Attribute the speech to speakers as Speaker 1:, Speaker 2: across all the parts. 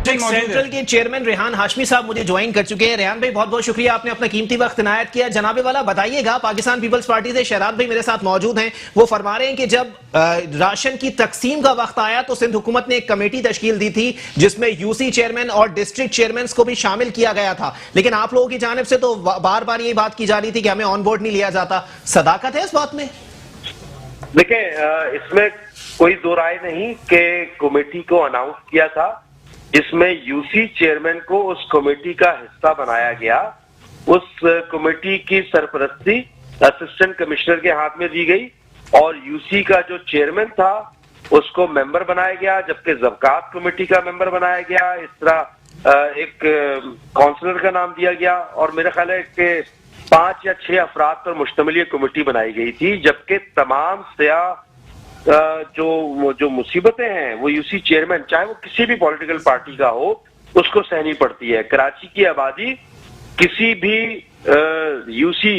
Speaker 1: District central के chairman Rehan Hashmi साहब मुझे ज्वाइन कर चुके हैं। रेहान भाई बहुत बहुत शुक्रिया, आपने अपना कीमती वक्त इनायत किया। जनाबे वाला बताइएगा, पाकिस्तान पीपल्स पार्टी से शहराद भाई मेरे साथ मौजूद हैं, वो फरमा रहे हैं कि जब राशन की तकसीम का वक्त आया तो सिंध हुकूमत ने एक कमेटी तश्कील दी थी जिसमें यूसी चेयरमैन और डिस्ट्रिक्ट चेयरमैन को भी शामिल किया गया था, लेकिन आप लोगों की जानिब से तो बार बार यही बात की जा रही थी कि हमें ऑन बोर्ड नहीं लिया जाता। सदाकत है इस बात में?
Speaker 2: देखिए, इसमें कोई दो राय नहीं कि कमेटी को अनाउंस किया था जिसमें यूसी चेयरमैन को उस कमेटी का हिस्सा बनाया गया। उस कमेटी की सरपरस्ती असिस्टेंट कमिश्नर के हाथ में दी गई और यूसी का जो चेयरमैन था उसको मेंबर बनाया गया, जबकि ज़ब्कात कमेटी का मेंबर बनाया गया। इस तरह एक काउंसलर का नाम दिया गया और मेरा ख्याल है कि 5 या 6 अफराद पर मुश्तमिल ये कमेटी बनाई गई थी, जबकि तमाम सियाह जो मुसीबतें हैं वो यूसी चेयरमैन, चाहे वो किसी भी पॉलिटिकल पार्टी का हो, उसको सहनी पड़ती है। कराची की आबादी किसी भी यूसी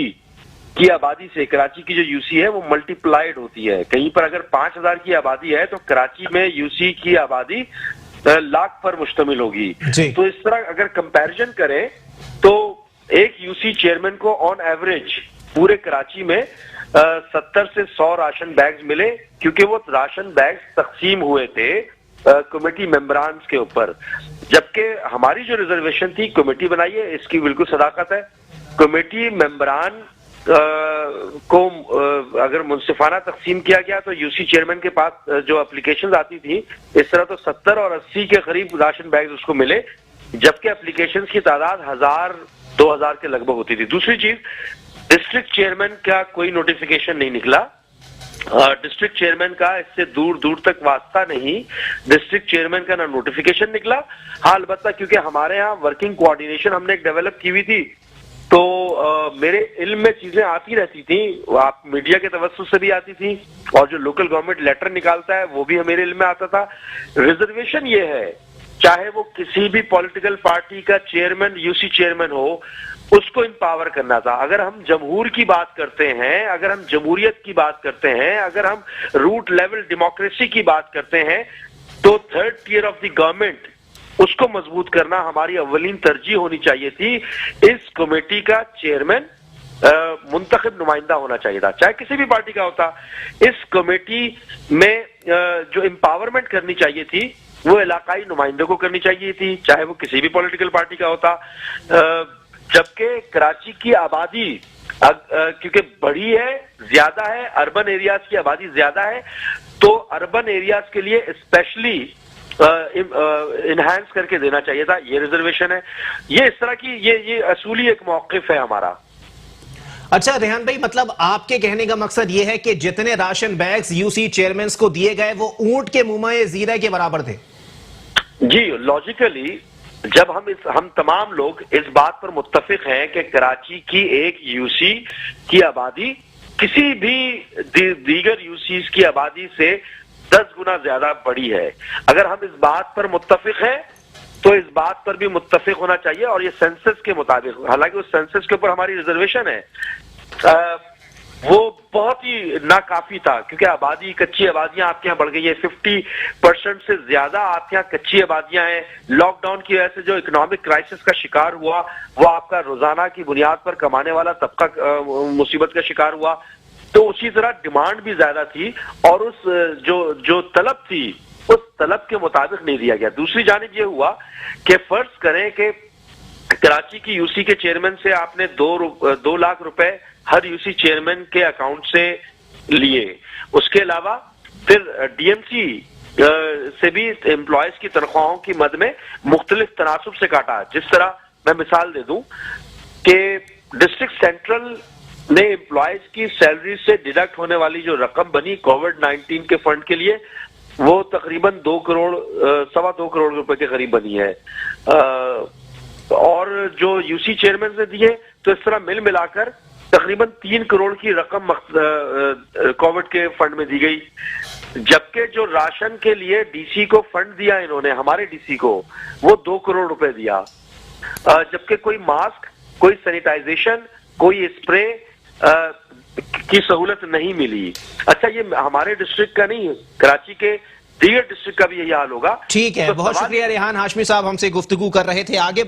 Speaker 2: की आबादी से, कराची की जो यूसी है वो मल्टीप्लाइड होती है। कहीं पर अगर 5000 की आबादी है तो कराची में यूसी की आबादी लाख पर मुश्तमिल होगी। तो इस तरह अगर कंपैरिजन करें तो एक यूसी चेयरमैन को ऑन एवरेज पूरे कराची में 70 से 100 राशन बैग्स मिले, क्योंकि वो राशन बैग्स तकसीम हुए थे कमेटी मेंबरान के ऊपर। जबकि हमारी जो रिजर्वेशन थी कमेटी बनाई है, इसकी बिल्कुल सदाकत है। कमेटी मेंबरान को अगर मुनसिफाना तकसीम किया गया तो यूसी चेयरमैन के पास जो एप्लीकेशंस आती थी, इस तरह तो 70 और 80 के करीब राशन बैग्स उसको मिले, जबकि एप्लीकेशंस की तादाद 1000-2000 के लगभग होती थी। दूसरी चीज, डिस्ट्रिक्ट चेयरमैन का कोई नोटिफिकेशन नहीं निकला। डिस्ट्रिक्ट चेयरमैन का इससे दूर दूर तक वास्ता नहीं, डिस्ट्रिक्ट चेयरमैन का ना नोटिफिकेशन निकला। हाँ, अलबत्ता क्योंकि हमारे यहाँ वर्किंग कोऑर्डिनेशन हमने एक डेवलप की हुई थी, तो मेरे इल्म में चीजें आती रहती थी, आप मीडिया के तवज्जुह से भी आती थी, और जो लोकल गवर्नमेंट लेटर निकालता है वो भी मेरे इल्म में आता था। रिजर्वेशन ये है, चाहे वो किसी भी पॉलिटिकल पार्टी का चेयरमैन यूसी चेयरमैन हो, उसको इम्पावर करना था। अगर हम जमहूर की बात करते हैं, अगर हम जमहूरियत की बात करते हैं, अगर हम रूट लेवल डेमोक्रेसी की बात करते हैं, तो 3rd tier of the government उसको मजबूत करना हमारी अव्वलीन तरजीह होनी चाहिए थी। इस कमेटी का चेयरमैन मुंतखब नुमाइंदा होना चाहिए था, चाहे किसी भी पार्टी का होता। इस कमेटी में जो एम्पावरमेंट करनी चाहिए थी वो इलाकाई नुमाइंदों को करनी चाहिए थी, चाहे वो किसी भी पॉलिटिकल पार्टी का होता। जबकि कराची की आबादी क्योंकि बड़ी है, ज्यादा है, अर्बन एरियाज की आबादी ज्यादा है, तो अर्बन एरियाज के लिए स्पेशली इनहांस करके देना चाहिए था। ये रिजर्वेशन है, ये इस तरह की ये असूली एक मौक़िफ़ है हमारा।
Speaker 1: अच्छा रेहान भाई, मतलब आपके कहने का मकसद ये है कि जितने राशन बैग्स यूसी चेयरमैन को दिए गए वो ऊंट के मुंह में जीरा के बराबर थे?
Speaker 2: जी, लॉजिकली जब हम तमाम लोग इस बात पर मुत्तफिक हैं कि कराची की एक यूसी की आबादी किसी भी दीगर यूसीज की आबादी से 10 गुना ज्यादा बड़ी है, अगर हम इस बात पर मुत्तफिक हैं तो इस बात पर भी मुत्तफिक होना चाहिए। और ये सेंसस के मुताबिक, हालांकि उस सेंसस के ऊपर हमारी रिजर्वेशन है, वो बहुत ही नाकाफी था, क्योंकि आबादी, कच्ची आबादियां आपके यहाँ बढ़ गई है। 50% से ज्यादा आपके यहाँ कच्ची आबादियां हैं। लॉकडाउन की वजह से जो इकोनॉमिक क्राइसिस का शिकार हुआ, वो आपका रोजाना की बुनियाद पर कमाने वाला तबका मुसीबत का शिकार हुआ। तो उसी तरह डिमांड भी ज्यादा थी और उस जो तलब थी उस तलब के मुताबिक नहीं दिया गया। दूसरी जानिब ये हुआ कि फर्ज करें कि कराची की यूसी के चेयरमैन से आपने 2 लाख रुपए हर यूसी चेयरमैन के अकाउंट से लिए, उसके अलावा फिर डीएमसी से भी एम्प्लॉयज की तनख्वाहों की मद में मुख्तलिफ तनासुब से काटा। जिस तरह मैं मिसाल दे दूं कि डिस्ट्रिक्ट सेंट्रल ने एम्प्लॉयज की सैलरी से डिडक्ट होने वाली जो रकम बनी कोविड-19 के फंड के लिए, वो तकरीबन 2 करोड़ 2.25 करोड़ रुपए के करीब बनी है। और जो यूसी चेयरमैन ने दिए, तो इस तरह मिल मिलाकर तकरीबन 3 करोड़ की रकम कोविड के फंड में दी गई। जबकि जो राशन के लिए डीसी को फंड दिया इन्होंने, हमारे डीसी को, वो 2 करोड़ रुपए दिया। जबकि कोई मास्क, कोई सैनिटाइजेशन, कोई स्प्रे की सहूलत नहीं मिली। अच्छा, ये हमारे डिस्ट्रिक्ट का नहीं, कराची के दीगर डिस्ट्रिक्ट का भी यही हाल होगा।
Speaker 1: ठीक है,
Speaker 2: तो
Speaker 1: बहुत शुक्रिया रेहान हाशमी साहब, हमसे गुफ्तगू कर रहे थे। आगे